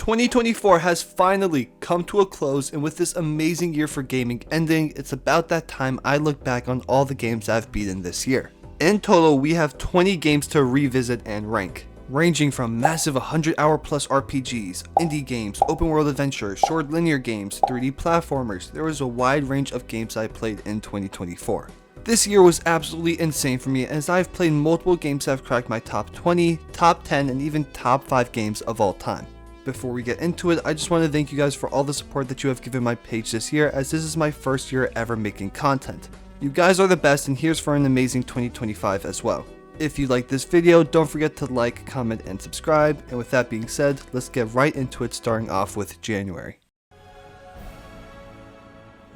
2024 has finally come to a close, and with this amazing year for gaming ending, it's about that time I look back on all the games I've beaten this year. In total, we have 20 games to revisit and rank, ranging from massive 100-hour plus RPGs, indie games, open world adventures, short linear games, 3D platformers. There was a wide range of games I played in 2024. This year was absolutely insane for me, as I've played multiple games that have cracked my top 20, top 10, and even top 5 games of all time. Before we get into it, I just want to thank you guys for all the support that you have given my page this year, as this is my first year ever making content. You guys are the best, and here's for an amazing 2025 as well. If you like this video, don't forget to like, comment, and subscribe. And with that being said, let's get right into it, starting off with January.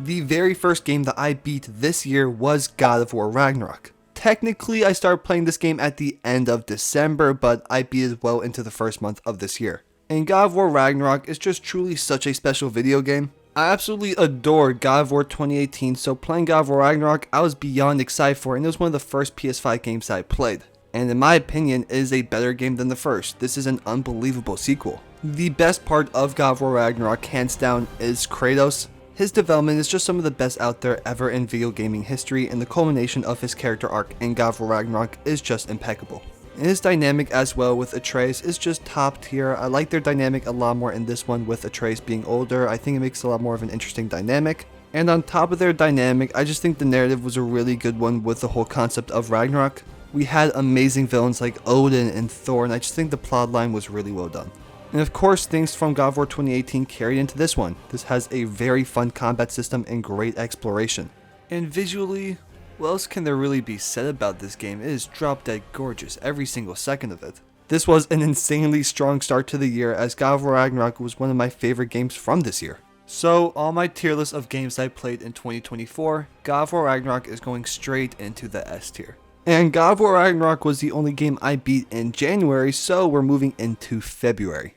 The very first game that I beat this year was GOW Ragnarok. Technically, I started playing this game at the end of December, but I beat it well into the first month of this year. And GOW Ragnarok is just truly such a special video game. I absolutely adored God of War 2018, so playing God of War Ragnarok, I was beyond excited for it, and it was one of the first PS5 games I played. And in my opinion, it is a better game than the first. This is an unbelievable sequel. The best part of God of War Ragnarok, hands down, is Kratos. His development is just some of the best out there ever in video gaming history, and the culmination of his character arc in God of War Ragnarok is just impeccable. And his dynamic as well with Atreus is just top tier. I like their dynamic a lot more in this one with Atreus being older. I think it makes a lot more of an interesting dynamic. And on top of their dynamic, I just think the narrative was a really good one with the whole concept of Ragnarok. We had amazing villains like Odin and Thor, and I just think the plotline was really well done. And of course, things from God of War 2018 carried into this one. This has a very fun combat system and great exploration. And visually, what else can there really be said about this game? It is drop dead gorgeous, every single second of it. This was an insanely strong start to the year, as God of War Ragnarok was one of my favorite games from this year. So, on my tier list of games I played in 2024, God of War Ragnarok is going straight into the S tier. And God of War Ragnarok was the only game I beat in January, so we're moving into February.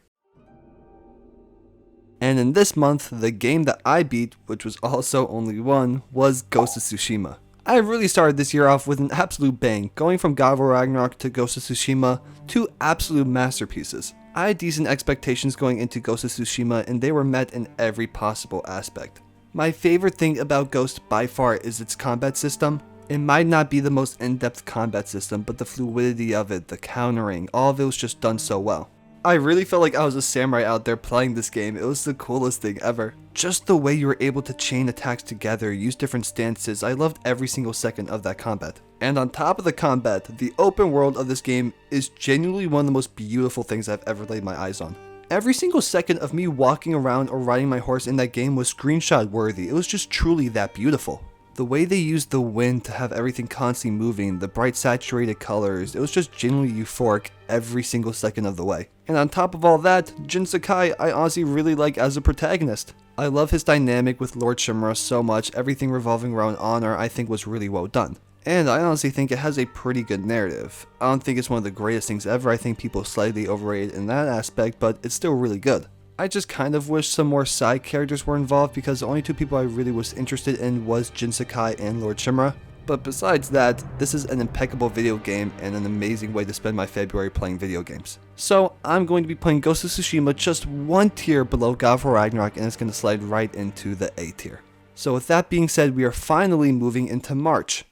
And in this month, the game that I beat, which was also only one, was Ghost of Tsushima. I really started this year off with an absolute bang, going from God of War Ragnarok to Ghost of Tsushima, two absolute masterpieces. I had decent expectations going into Ghost of Tsushima, and they were met in every possible aspect. My favorite thing about Ghost by far is its combat system. It might not be the most in-depth combat system, but the fluidity of it, the countering, all of it was just done so well. I really felt like I was a samurai out there playing this game. It was the coolest thing ever. Just the way you were able to chain attacks together, use different stances, I loved every single second of that combat. And on top of the combat, the open world of this game is genuinely one of the most beautiful things I've ever laid my eyes on. Every single second of me walking around or riding my horse in that game was screenshot worthy. It was just truly that beautiful. The way they used the wind to have everything constantly moving, the bright saturated colors, it was just genuinely euphoric every single second of the way. And on top of all that, Jin Sakai I honestly really like as a protagonist. I love his dynamic with Lord Shimura so much. Everything revolving around honor I think was really well done. And I honestly think it has a pretty good narrative. I don't think it's one of the greatest things ever. I think people slightly overrated in that aspect, but it's still really good. I just kind of wish some more side characters were involved, because the only two people I really was interested in was Jin Sakai and Lord Shimura. But besides that, this is an impeccable video game and an amazing way to spend my February playing video games. So I'm going to be playing Ghost of Tsushima just one tier below God of War Ragnarok, and it's going to slide right into the A tier. So with that being said, we are finally moving into March.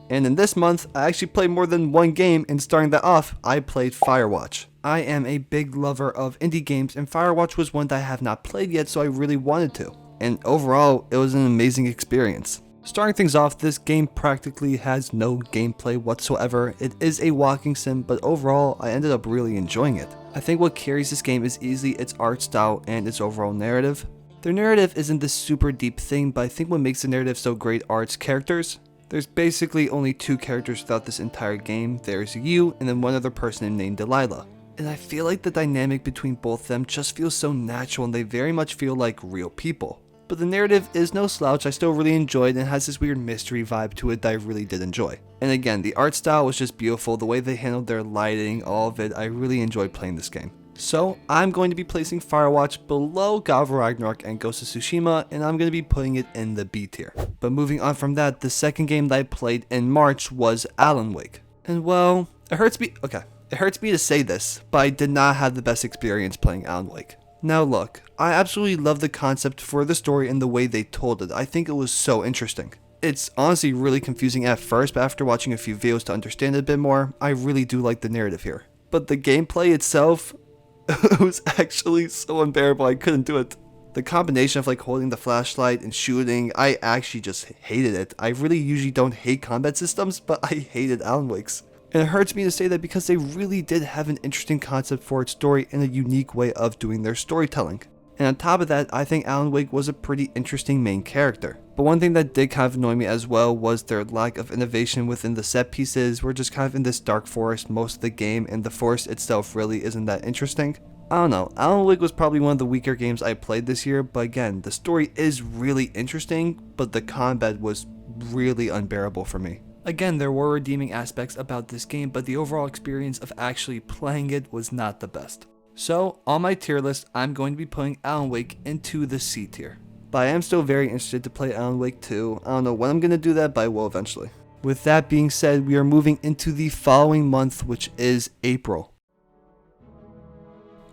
And in this month, I actually played more than one game, and starting that off, I played Firewatch. I am a big lover of indie games, and Firewatch was one that I have not played yet, so I really wanted to. And overall, it was an amazing experience. Starting things off, this game practically has no gameplay whatsoever. It is a walking sim, but overall, I ended up really enjoying it. I think what carries this game is easily its art style and its overall narrative. Their narrative isn't this super deep thing, but I think what makes the narrative so great are its characters. There's basically only two characters throughout this entire game. There's you and then one other person named Delilah. And I feel like the dynamic between both of them just feels so natural, and they very much feel like real people. But the narrative is no slouch. I still really enjoyed it, and has this weird mystery vibe to it that I really did enjoy. And again, the art style was just beautiful. The way they handled their lighting, all of it, I really enjoyed playing this game. So I'm going to be placing Firewatch below GOW Ragnarok and Ghost of Tsushima, and I'm going to be putting it in the B tier. But moving on from that, the second game that I played in March was Alan Wake. And well, it hurts me. Okay, It hurts me to say this, but I did not have the best experience playing Alan Wake. Now look, I absolutely love the concept for the story and the way they told it. I think it was so interesting. It's honestly really confusing at first, but after watching a few videos to understand it a bit more, I really do like the narrative here. But the gameplay itself, it was actually so unbearable, I couldn't do it. The combination of like holding the flashlight and shooting, I actually just hated it. I really usually don't hate combat systems, but I hated Alan Wake's. And it hurts me to say that because they really did have an interesting concept for its story and a unique way of doing their storytelling. And on top of that, I think Alan Wake was a pretty interesting main character. But one thing that did kind of annoy me as well was their lack of innovation within the set pieces. We're just kind of in this dark forest most of the game, and the forest itself really isn't that interesting. I don't know, Alan Wake was probably one of the weaker games I played this year, but again, the story is really interesting, but the combat was really unbearable for me. Again, there were redeeming aspects about this game, but the overall experience of actually playing it was not the best. So, on my tier list, I'm going to be putting Alan Wake into the C tier. But I am still very interested to play Alan Wake 2. I don't know when I'm going to do that, but I will eventually. With that being said, we are moving into the following month, which is April.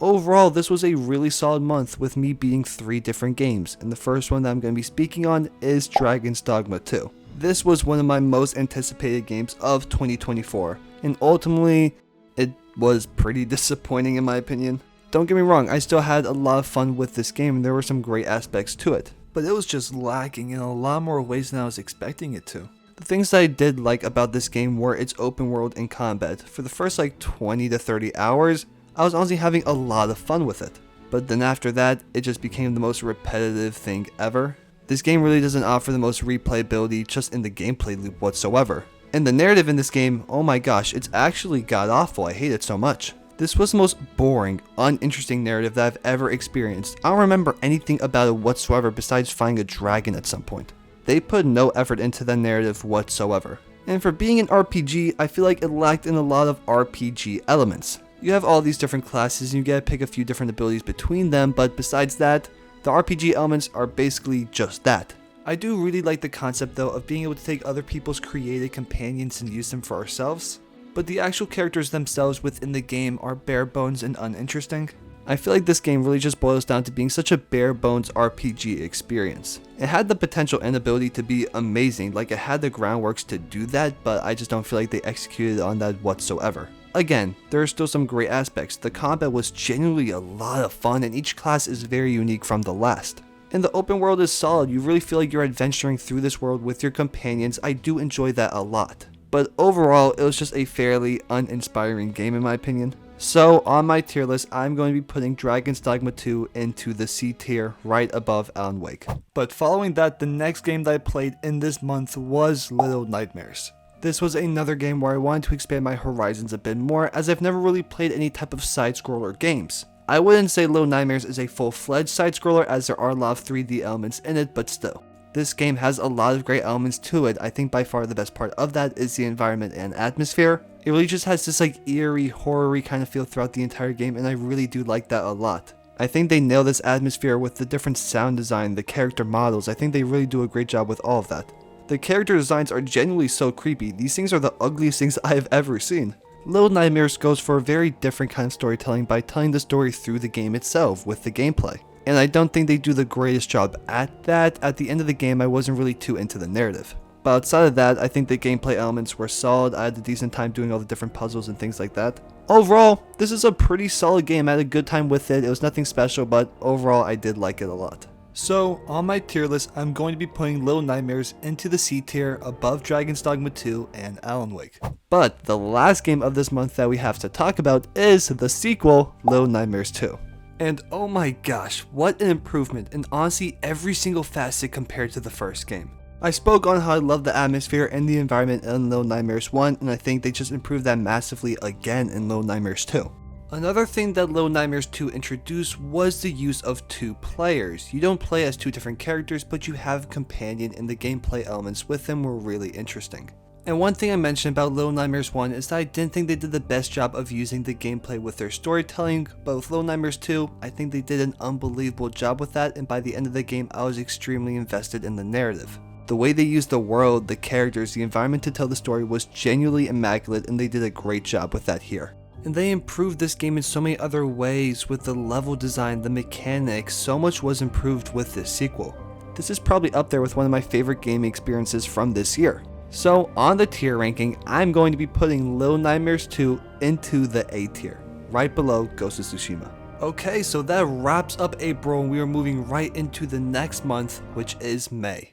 Overall, this was a really solid month with me beating 3 different games, and the first one that I'm going to be speaking on is Dragon's Dogma 2. This was one of my most anticipated games of 2024, and ultimately, it was pretty disappointing in my opinion. Don't get me wrong, I still had a lot of fun with this game and there were some great aspects to it, but it was just lacking in a lot more ways than I was expecting it to. The things that I did like about this game were its open world and combat. For the first like 20 to 30 hours, I was honestly having a lot of fun with it. But then after that, it just became the most repetitive thing ever. This game really doesn't offer the most replayability just in the gameplay loop whatsoever. And the narrative in this game, oh my gosh, it's actually god-awful. I hate it so much. This was the most boring, uninteresting narrative that I've ever experienced. I don't remember anything about it whatsoever besides finding a dragon at some point. They put no effort into the narrative whatsoever. And for being an RPG, I feel like it lacked in a lot of RPG elements. You have all these different classes and you get to pick a few different abilities between them, but besides that, the RPG elements are basically just that. I do really like the concept though of being able to take other people's created companions and use them for ourselves, but the actual characters themselves within the game are bare bones and uninteresting. I feel like this game really just boils down to being such a bare bones RPG experience. It had the potential and ability to be amazing, like it had the groundworks to do that, but I just don't feel like they executed on that whatsoever. Again, there are still some great aspects. The combat was genuinely a lot of fun and each class is very unique from the last. And the open world is solid, you really feel like you're adventuring through this world with your companions. I do enjoy that a lot. But overall, it was just a fairly uninspiring game in my opinion. So on my tier list, I'm going to be putting Dragon's Dogma 2 into the C tier right above Alan Wake. But following that, the next game that I played in this month was Little Nightmares. This was another game where I wanted to expand my horizons a bit more as I've never really played any type of side-scroller games. I wouldn't say Little Nightmares is a full-fledged side-scroller as there are a lot of 3D elements in it, but still. This game has a lot of great elements to it. I think by far the best part of that is the environment and atmosphere. It really just has this like eerie, horror-y kind of feel throughout the entire game and I really do like that a lot. I think they nail this atmosphere with the different sound design, the character models. I think they really do a great job with all of that. The character designs are genuinely so creepy. These things are the ugliest things I have ever seen. Little Nightmares goes for a very different kind of storytelling by telling the story through the game itself with the gameplay. And I don't think they do the greatest job at that. At the end of the game, I wasn't really too into the narrative. But outside of that, I think the gameplay elements were solid. I had a decent time doing all the different puzzles and things like that. Overall, this is a pretty solid game. I had a good time with it. It was nothing special, but overall, I did like it a lot. So, on my tier list, I'm going to be putting Little Nightmares into the C tier above Dragon's Dogma 2 and Alan Wake. But the last game of this month that we have to talk about is the sequel, Little Nightmares 2. And oh my gosh, what an improvement in honestly every single facet compared to the first game. I spoke on how I love the atmosphere and the environment in Little Nightmares 1, and I think they just improved that massively again in Little Nightmares 2. Another thing that Little Nightmares 2 introduced was the use of 2 players. You don't play as 2 different characters, but you have a companion and the gameplay elements with them were really interesting. And one thing I mentioned about Little Nightmares 1 is that I didn't think they did the best job of using the gameplay with their storytelling, but with Little Nightmares 2, I think they did an unbelievable job with that, and by the end of the game I was extremely invested in the narrative. The way they used the world, the characters, the environment to tell the story was genuinely immaculate and they did a great job with that here. And they improved this game in so many other ways with the level design, the mechanics, so much was improved with this sequel. This is probably up there with one of my favorite gaming experiences from this year. So on the tier ranking, I'm going to be putting Little Nightmares 2 into the A tier, right below Ghost of Tsushima. Okay, so that wraps up April and we are moving right into the next month, which is May.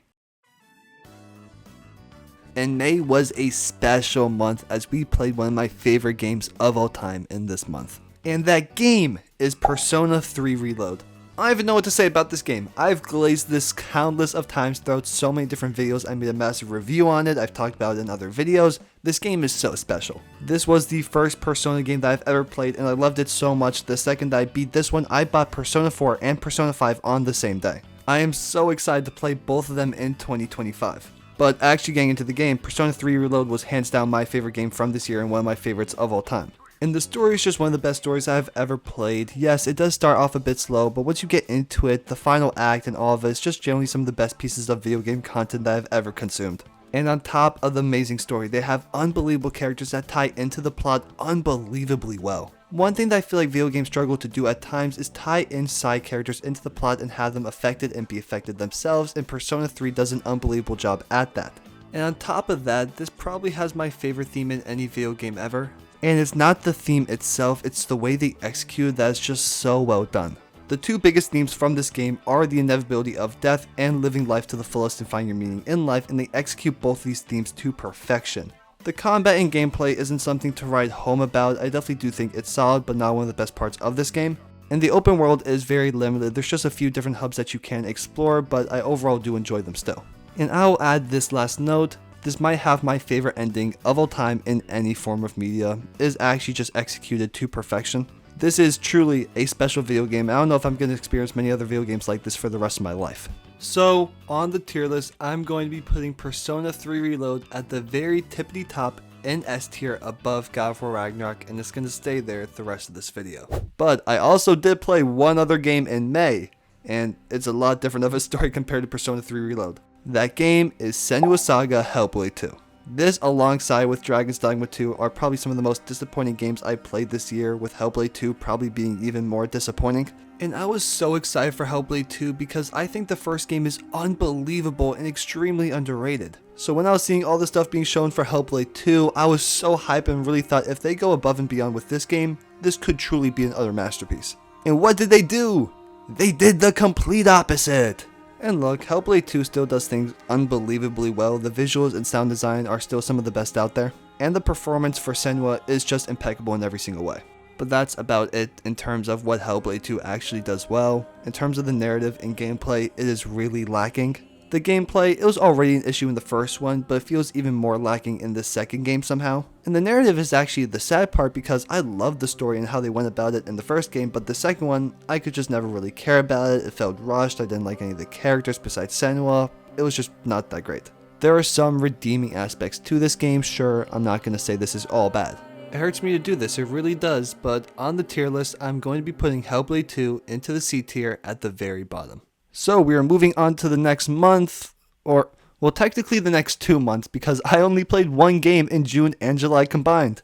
And May was a special month as we played one of my favorite games of all time in this month. And that game is Persona 3 Reload. I don't even know what to say about this game. I've glazed this countless of times throughout so many different videos. I made a massive review on it. I've talked about it in other videos. This game is so special. This was the first Persona game that I've ever played and I loved it so much. The second I beat this one, I bought Persona 4 and Persona 5 on the same day. I am so excited to play both of them in 2025. But actually getting into the game, Persona 3 Reload was hands down my favorite game from this year and one of my favorites of all time. And the story is just one of the best stories I've ever played. Yes, it does start off a bit slow, but once you get into it, the final act and all of it is just generally some of the best pieces of video game content that I've ever consumed. And on top of the amazing story, they have unbelievable characters that tie into the plot unbelievably well. One thing that I feel like video games struggle to do at times is tie in side characters into the plot and have them affected and be affected themselves, and Persona 3 does an unbelievable job at that. And on top of that, this probably has my favorite theme in any video game ever. And it's not the theme itself, it's the way they execute that is just so well done. The two biggest themes from this game are the inevitability of death and living life to the fullest and finding your meaning in life, and they execute both these themes to perfection. The combat and gameplay isn't something to write home about. I definitely do think it's solid, but not one of the best parts of this game. And the open world is very limited. There's just a few different hubs that you can explore, but I overall do enjoy them still. And I'll add this last note. This might have my favorite ending of all time in any form of media. It is actually just executed to perfection. This is truly a special video game. I don't know if I'm going to experience many other video games like this for the rest of my life. So, on the tier list, I'm going to be putting Persona 3 Reload at the very tippity top in S tier above GOW Ragnarok, and it's going to stay there the rest of this video. But I also did play one other game in May, and it's a lot different of a story compared to Persona 3 Reload. That game is Senua Saga Hellblade 2. This, alongside with Dragon's Dogma 2, are probably some of the most disappointing games I played this year, with Hellblade 2 probably being even more disappointing. And I was so excited for Hellblade 2 because I think the first game is unbelievable and extremely underrated. So when I was seeing all the stuff being shown for Hellblade 2, I was so hyped and really thought if they go above and beyond with this game, this could truly be an utter masterpiece. And what did they do? They did the complete opposite! And look, Hellblade 2 still does things unbelievably well. The visuals and sound design are still some of the best out there, and the performance for Senua is just impeccable in every single way. But that's about it in terms of what Hellblade 2 actually does well. In terms of the narrative and gameplay, it is really lacking. The gameplay, it was already an issue in the first one, but it feels even more lacking in the second game somehow. And the narrative is actually the sad part because I loved the story and how they went about it in the first game, but the second one, I could just never really care about it. It felt rushed, I didn't like any of the characters besides Senua. It was just not that great. There are some redeeming aspects to this game, sure, I'm not going to say this is all bad. It hurts me to do this, it really does, but on the tier list, I'm going to be putting Hellblade 2 into the C tier at the very bottom. So we are moving on to the next month, or, well, technically the next 2 months, because I only played one game in June and July combined.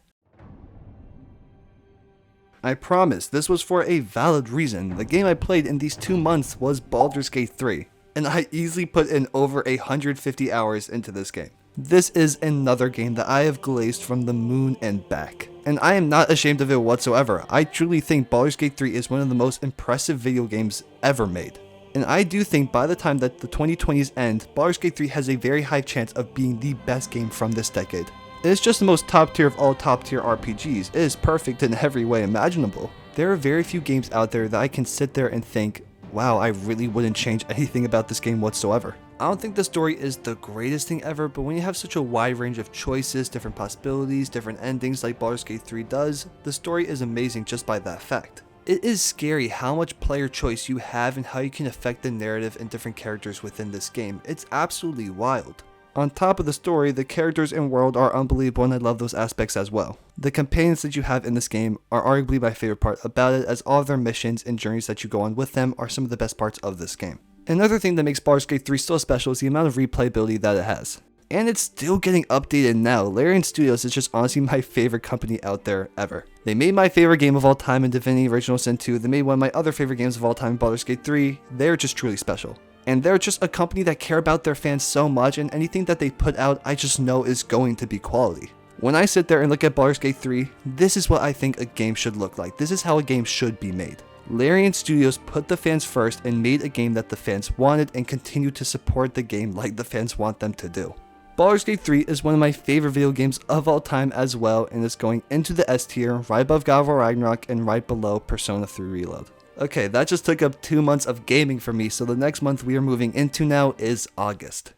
I promise, this was for a valid reason. The game I played in these 2 months was Baldur's Gate 3, and I easily put in over 150 hours into this game. This is another game that I have glazed from the moon and back, and I am not ashamed of it whatsoever. I truly think Baldur's Gate 3 is one of the most impressive video games ever made. And I do think by the time that the 2020s end, Baldur's Gate 3 has a very high chance of being the best game from this decade. It is just the most top tier of all top tier RPGs. It is perfect in every way imaginable. There are very few games out there that I can sit there and think, wow, I really wouldn't change anything about this game whatsoever. I don't think the story is the greatest thing ever, but when you have such a wide range of choices, different possibilities, different endings like Baldur's Gate 3 does, the story is amazing just by that fact. It is scary how much player choice you have and how you can affect the narrative and different characters within this game. It's absolutely wild. On top of the story, the characters and world are unbelievable and I love those aspects as well. The companions that you have in this game are arguably my favorite part about it, as all of their missions and journeys that you go on with them are some of the best parts of this game. Another thing that makes Baldur's Gate 3 so special is the amount of replayability that it has. and it's still getting updated now. Larian Studios is just honestly my favorite company out there ever. They made my favorite game of all time in Divinity Original Sin 2, they made one of my other favorite games of all time, Baldur's Gate 3, they're just truly special. And they're just a company that care about their fans so much, and anything that they put out I just know is going to be quality. When I sit there and look at Baldur's Gate 3, this is what I think a game should look like. This is how a game should be made. Larian Studios put the fans first and made a game that the fans wanted and continue to support the game like the fans want them to do. Baldur's Gate 3 is one of my favorite video games of all time as well, and is going into the S tier, right above GOW Ragnarok and right below Persona 3 Reload. Okay, that just took up 2 months of gaming for me, so the next month we are moving into now is August.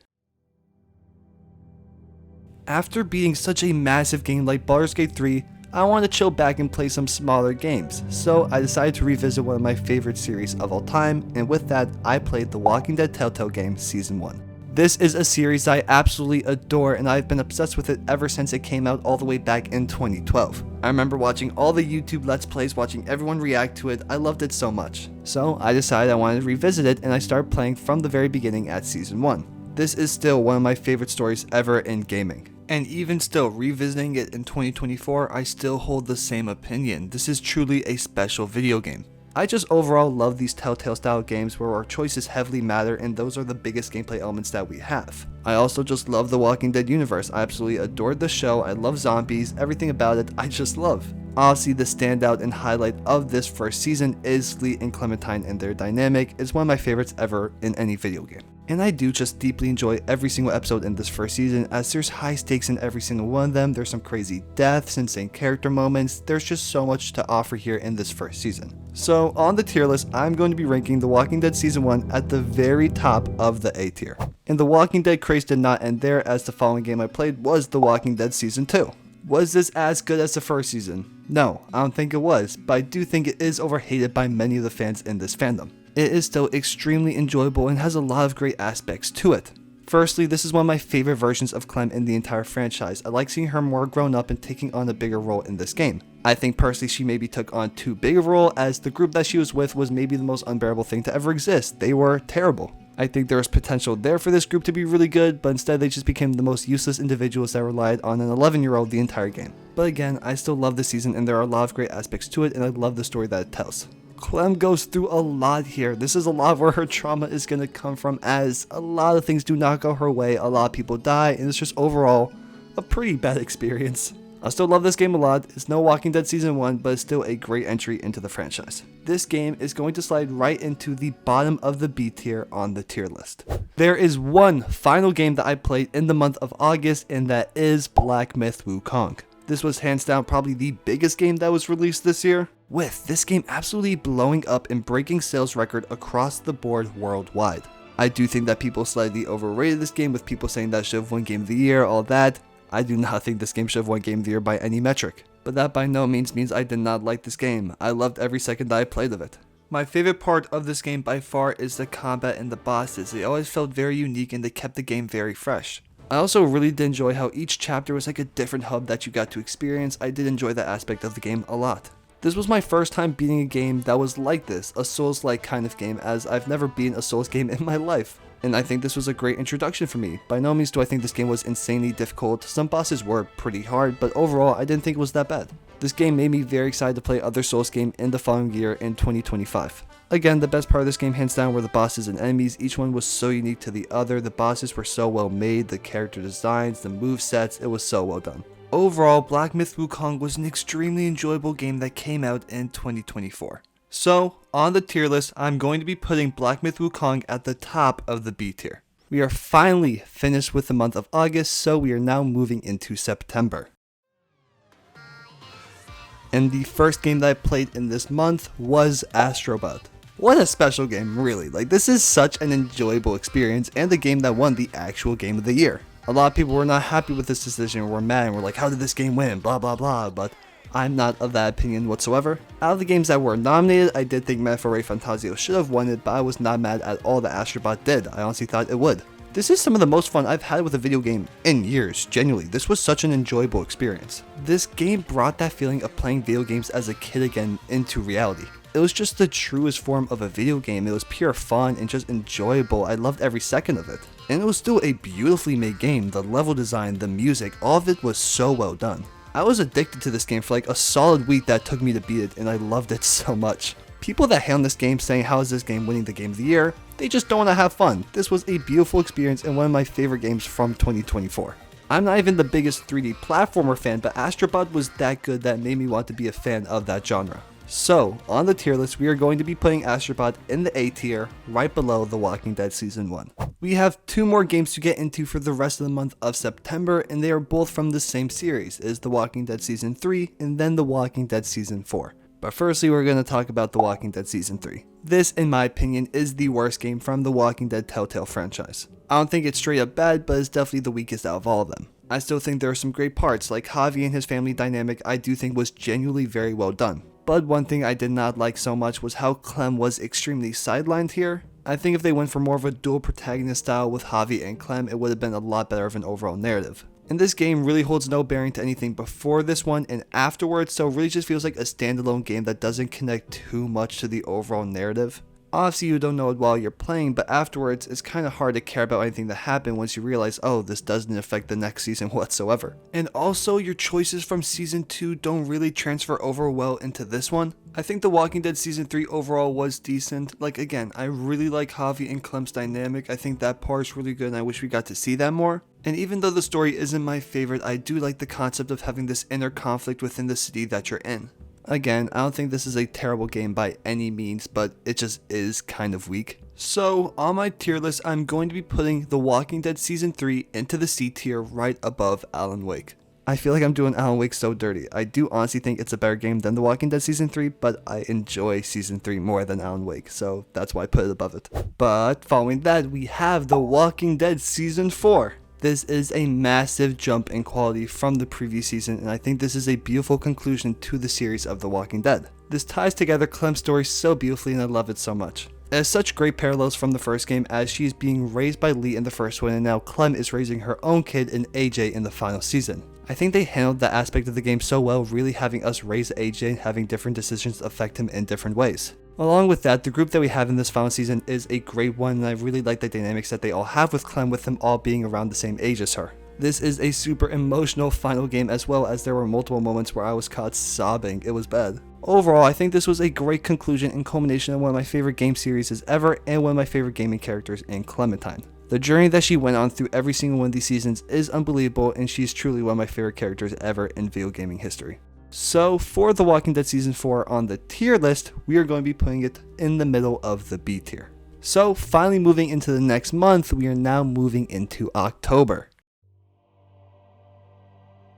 After beating such a massive game like Baldur's Gate 3, I wanted to chill back and play some smaller games, so I decided to revisit one of my favorite series of all time, and with that, I played the Walking Dead Telltale game Season 1. This is a series I absolutely adore, and I've been obsessed with it ever since it came out all the way back in 2012. I remember watching all the YouTube Let's Plays, watching everyone react to it, I loved it so much. So I decided I wanted to revisit it, and I started playing from the very beginning at Season 1. This is still one of my favorite stories ever in gaming. And even still, revisiting it in 2024, I still hold the same opinion. This is truly a special video game. I just overall love these Telltale style games where our choices heavily matter, and those are the biggest gameplay elements that we have. I also just love the Walking Dead universe. I absolutely adored the show, I love zombies, everything about it I just love. Honestly, the standout and highlight of this first season is Lee and Clementine, and their dynamic is one of my favorites ever in any video game. And I do just deeply enjoy every single episode in this first season, as there's high stakes in every single one of them, there's some crazy deaths, insane character moments, there's just so much to offer here in this first season. So on the tier list, I'm going to be ranking The Walking Dead Season 1 at the very top of the A tier. And the Walking Dead craze did not end there, as the following game I played was The Walking Dead Season 2. Was this as good as the first season? No, I don't think it was, but I do think it is overhated by many of the fans in this fandom. It is still extremely enjoyable and has a lot of great aspects to it. Firstly, this is one of my favorite versions of Clem in the entire franchise. I like seeing her more grown up and taking on a bigger role in this game. I think personally she maybe took on too big a role, as the group that she was with was maybe the most unbearable thing to ever exist. They were terrible. I think there was potential there for this group to be really good, but instead they just became the most useless individuals that relied on an 11-year-old the entire game. But again, I still love the season, and there are a lot of great aspects to it, and I love the story that it tells. Clem goes through a lot here. This is a lot where her trauma is going to come from, as a lot of things do not go her way, a lot of people die, and it's just overall a pretty bad experience. I still love this game a lot. It's no Walking Dead Season 1, but it's still a great entry into the franchise. This game is going to slide right into the bottom of the B tier on the tier list. There is one final game that I played in the month of August, and that is Black Myth: Wukong. This was hands down probably the biggest game that was released this year, with this game absolutely blowing up and breaking sales record across the board worldwide. I do think that people slightly overrated this game, with people saying that it should have won Game of the Year, all that. I do not think this game should have won Game of the Year by any metric, but that by no means I did not like this game. I loved every second that I played of it. My favorite part of this game by far is the combat and the bosses. They always felt very unique, and they kept the game very fresh. I also really did enjoy how each chapter was like a different hub that you got to experience. I did enjoy that aspect of the game a lot. This was my first time beating a game that was like this, a Souls-like kind of game, as I've never beaten a Souls game in my life. And I think this was a great introduction for me. By no means do I think this game was insanely difficult. Some bosses were pretty hard, but overall I didn't think it was that bad. This game made me very excited to play other Souls games in the following year in 2025. Again, the best part of this game hands down were the bosses and enemies. Each one was so unique to the other. The bosses were so well made, the character designs, the move sets, it was so well done. Overall, Black Myth: Wukong was an extremely enjoyable game that came out in 2024. So, on the tier list, I'm going to be putting Black Myth: Wukong at the top of the B tier. We are finally finished with the month of August, so we are now moving into September. And the first game that I played in this month was Astro Bot. What a special game, really. Like, this is such an enjoyable experience, and the game that won the actual game of the year. A lot of people were not happy with this decision, were mad, and were like, how did this game win, blah blah blah, but I'm not of that opinion whatsoever. Out of the games that were nominated, I did think Metaphor Refantazio should have won it, but I was not mad at all that Astro Bot did. I honestly thought it would. This is some of the most fun I've had with a video game in years, genuinely. This was such an enjoyable experience. This game brought that feeling of playing video games as a kid again into reality. It was just the truest form of a video game. It was pure fun and just enjoyable. I loved every second of it. And it was still a beautifully made game. The level design, the music, all of it was so well done. I was addicted to this game for like a solid week that took me to beat it, and I loved it so much. People that hate on this game saying how is this game winning the game of the year, they just don't want to have fun. This was a beautiful experience and one of my favorite games from 2024. I'm not even the biggest 3D platformer fan, but Astro Bot was that good that made me want to be a fan of that genre. So, on the tier list, we are going to be putting Astro Bot in the A tier, right below The Walking Dead Season 1. We have 2 more games to get into for the rest of the month of September, and they are both from the same series. It is The Walking Dead Season 3, and then The Walking Dead Season 4. But firstly, we're going to talk about The Walking Dead Season 3. This, in my opinion, is the worst game from the Walking Dead Telltale franchise. I don't think it's straight up bad, but it's definitely the weakest out of all of them. I still think there are some great parts, like Javi and his family dynamic I do think was genuinely very well done. But one thing I did not like so much was how Clem was extremely sidelined here. I think if they went for more of a dual protagonist style with Javi and Clem, it would have been a lot better of an overall narrative. And this game really holds no bearing to anything before this one and afterwards, so it really just feels like a standalone game that doesn't connect too much to the overall narrative. Obviously you don't know it while you're playing, but afterwards it's kind of hard to care about anything that happened once you realize, oh, this doesn't affect the next season whatsoever. And also your choices from season 2 don't really transfer over well into this one. I think The Walking Dead season 3 overall was decent. Like again, I really like Javi and Clem's dynamic. I think that part's really good and I wish we got to see that more. And even though the story isn't my favorite, I do like the concept of having this inner conflict within the city that you're in. Again, I don't think this is a terrible game by any means, but it just is kind of weak. So, on my tier list, I'm going to be putting The Walking Dead Season 3 into the C tier right above Alan Wake. I feel like I'm doing Alan Wake so dirty. I do honestly think it's a better game than The Walking Dead Season 3, but I enjoy Season 3 more than Alan Wake, so that's why I put it above it. But following that, we have The Walking Dead Season 4. This is a massive jump in quality from the previous season, and I think this is a beautiful conclusion to the series of The Walking Dead. This ties together Clem's story so beautifully and I love it so much. It has such great parallels from the first game, as she is being raised by Lee in the first one and now Clem is raising her own kid in AJ in the final season. I think they handled that aspect of the game so well, really having us raise AJ and having different decisions affect him in different ways. Along with that, the group that we have in this final season is a great one, and I really like the dynamics that they all have with Clem, with them all being around the same age as her. This is a super emotional final game, as well as there were multiple moments where I was caught sobbing. It was bad. Overall, I think this was a great conclusion and culmination of one of my favorite game series ever, and one of my favorite gaming characters in Clementine. The journey that she went on through every single one of these seasons is unbelievable, and she's truly one of my favorite characters ever in video gaming history. So for The Walking Dead Season 4 on the tier list, we are going to be putting it in the middle of the B tier. So finally moving into the next month, we are now moving into October.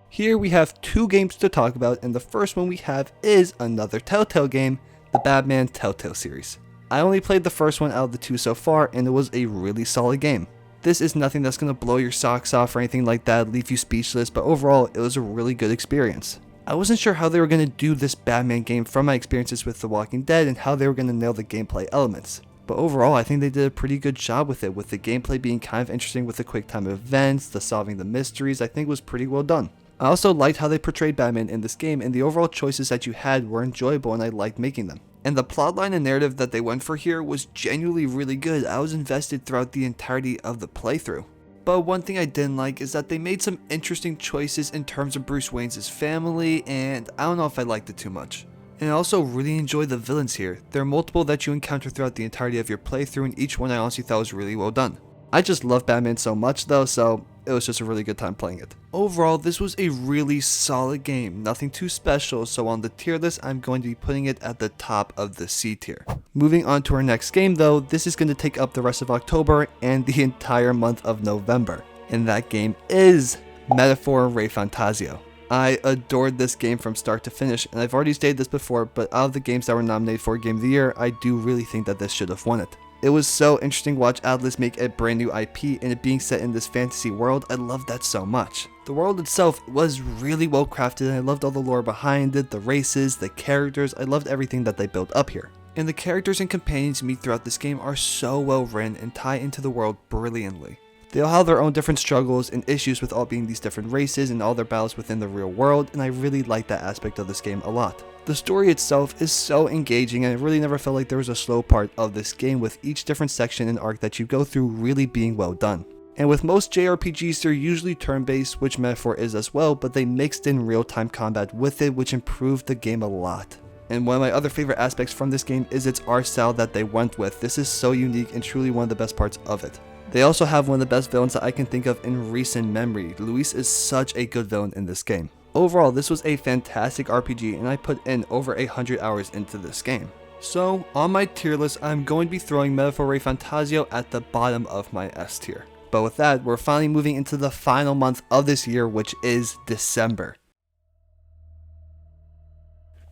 Here we have 2 games to talk about, and the first one we have is another Telltale game, the Batman Telltale series. I only played the first one out of the 2 so far, and it was a really solid game. This is nothing that's going to blow your socks off or anything like that, leave you speechless, but overall it was a really good experience. I wasn't sure how they were going to do this Batman game from my experiences with The Walking Dead and how they were going to nail the gameplay elements. But overall, I think they did a pretty good job with it, with the gameplay being kind of interesting with the quick time events, the solving the mysteries, I think was pretty well done. I also liked how they portrayed Batman in this game, and the overall choices that you had were enjoyable and I liked making them. And the plotline and narrative that they went for here was genuinely really good. I was invested throughout the entirety of the playthrough. But one thing I didn't like is that they made some interesting choices in terms of Bruce Wayne's family, and I don't know if I liked it too much. And I also really enjoy the villains here. There are multiple that you encounter throughout the entirety of your playthrough, and each one I honestly thought was really well done. I just love Batman so much though, so it was just a really good time playing it. Overall, this was a really solid game, nothing too special, so on the tier list, I'm going to be putting it at the top of the C tier. Moving on to our next game though, this is going to take up the rest of October and the entire month of November, and that game is Metaphor Refantazio. I adored this game from start to finish, and I've already stated this before, but out of the games that were nominated for Game of the Year, I do really think that this should have won it. It was so interesting to watch Atlas make a brand new IP and it being set in this fantasy world. I loved that so much. The world itself was really well crafted and I loved all the lore behind it, the races, the characters. I loved everything that they built up here. And the characters and companions you meet throughout this game are so well written and tie into the world brilliantly. They all have their own different struggles and issues with all being these different races and all their battles within the real world, and I really like that aspect of this game a lot. The story itself is so engaging, and I really never felt like there was a slow part of this game, with each different section and arc that you go through really being well done. And with most JRPGs, they're usually turn-based, which Metaphor is as well, but they mixed in real-time combat with it, which improved the game a lot. And one of my other favorite aspects from this game is its art style that they went with. This is so unique and truly one of the best parts of it. They also have one of the best villains that I can think of in recent memory. Luis is such a good villain in this game. Overall, this was a fantastic RPG, and I put in over 100 hours into this game. So, on my tier list, I'm going to be throwing Metaphor Refantazio at the bottom of my S tier. But with that, we're finally moving into the final month of this year, which is December.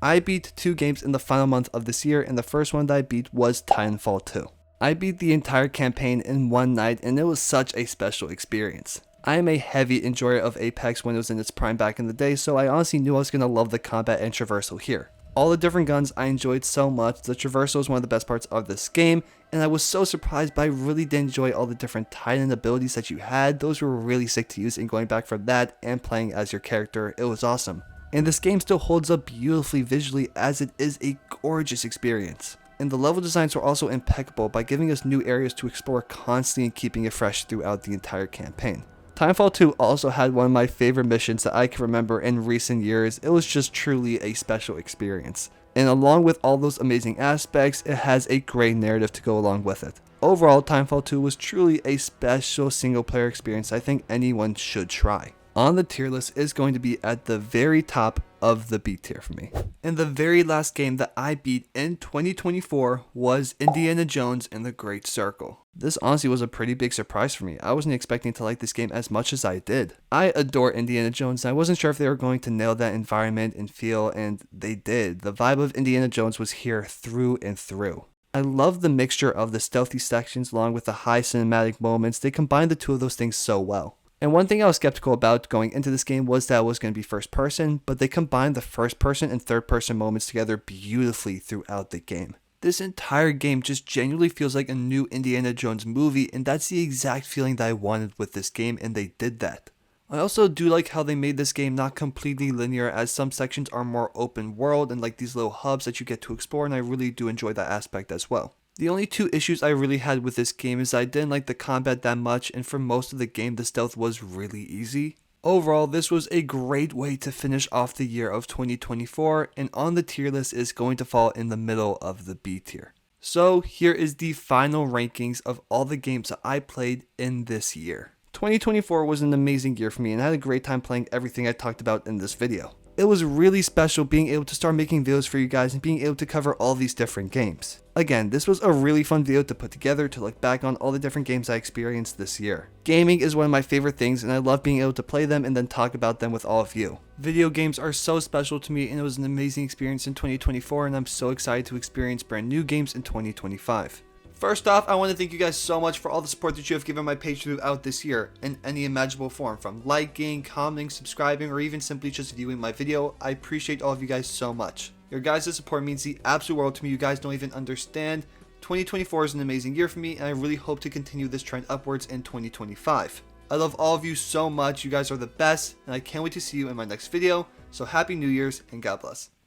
I beat 2 games in the final month of this year, and the first one that I beat was Titanfall 2. I beat the entire campaign in one night, and it was such a special experience. I am a heavy enjoyer of Apex when it was in its prime back in the day, so I honestly knew I was going to love the combat and traversal here. All the different guns I enjoyed so much. The traversal is one of the best parts of this game, and I was so surprised, but I really did enjoy all the different Titan abilities that you had. Those were really sick to use, and going back from that and playing as your character, it was awesome. And this game still holds up beautifully visually, as it is a gorgeous experience. And the level designs were also impeccable by giving us new areas to explore constantly and keeping it fresh throughout the entire campaign. Titanfall 2 also had one of my favorite missions that I can remember in recent years. It was just truly a special experience. And along with all those amazing aspects, it has a great narrative to go along with it. Overall, Titanfall 2 was truly a special single player experience I think anyone should try. On the tier list is going to be at the very top of the B tier for me. And the very last game that I beat in 2024 was Indiana Jones and the Great Circle. This honestly was a pretty big surprise for me. I wasn't expecting to like this game as much as I did. I adore Indiana Jones, and I wasn't sure if they were going to nail that environment and feel, and they did. The vibe of Indiana Jones was here through and through. I love the mixture of the stealthy sections along with the high cinematic moments. They combined the two of those things so well. And one thing I was skeptical about going into this game was that it was going to be first person, but they combined the first person and third person moments together beautifully throughout the game. This entire game just genuinely feels like a new Indiana Jones movie, and that's the exact feeling that I wanted with this game, and they did that. I also do like how they made this game not completely linear, as some sections are more open world and like these little hubs that you get to explore, and I really do enjoy that aspect as well. The only 2 issues I really had with this game is I didn't like the combat that much, and for most of the game the stealth was really easy. Overall, this was a great way to finish off the year of 2024, and on the tier list is going to fall in the middle of the B tier. So here is the final rankings of all the games that I played in this year. 2024 was an amazing year for me, and I had a great time playing everything I talked about in this video. It was really special being able to start making videos for you guys and being able to cover all these different games. Again, this was a really fun video to put together to look back on all the different games I experienced this year. Gaming is one of my favorite things, and I love being able to play them and then talk about them with all of you. Video games are so special to me, and it was an amazing experience in 2024, and I'm so excited to experience brand new games in 2025. First off, I want to thank you guys so much for all the support that you have given my page throughout this year, in any imaginable form, from liking, commenting, subscribing, or even simply just viewing my video. I appreciate all of you guys so much. Your guys' support means the absolute world to me. You guys don't even understand. 2024 is an amazing year for me, and I really hope to continue this trend upwards in 2025. I love all of you so much. You guys are the best, and I can't wait to see you in my next video. So happy New Year's, and God bless.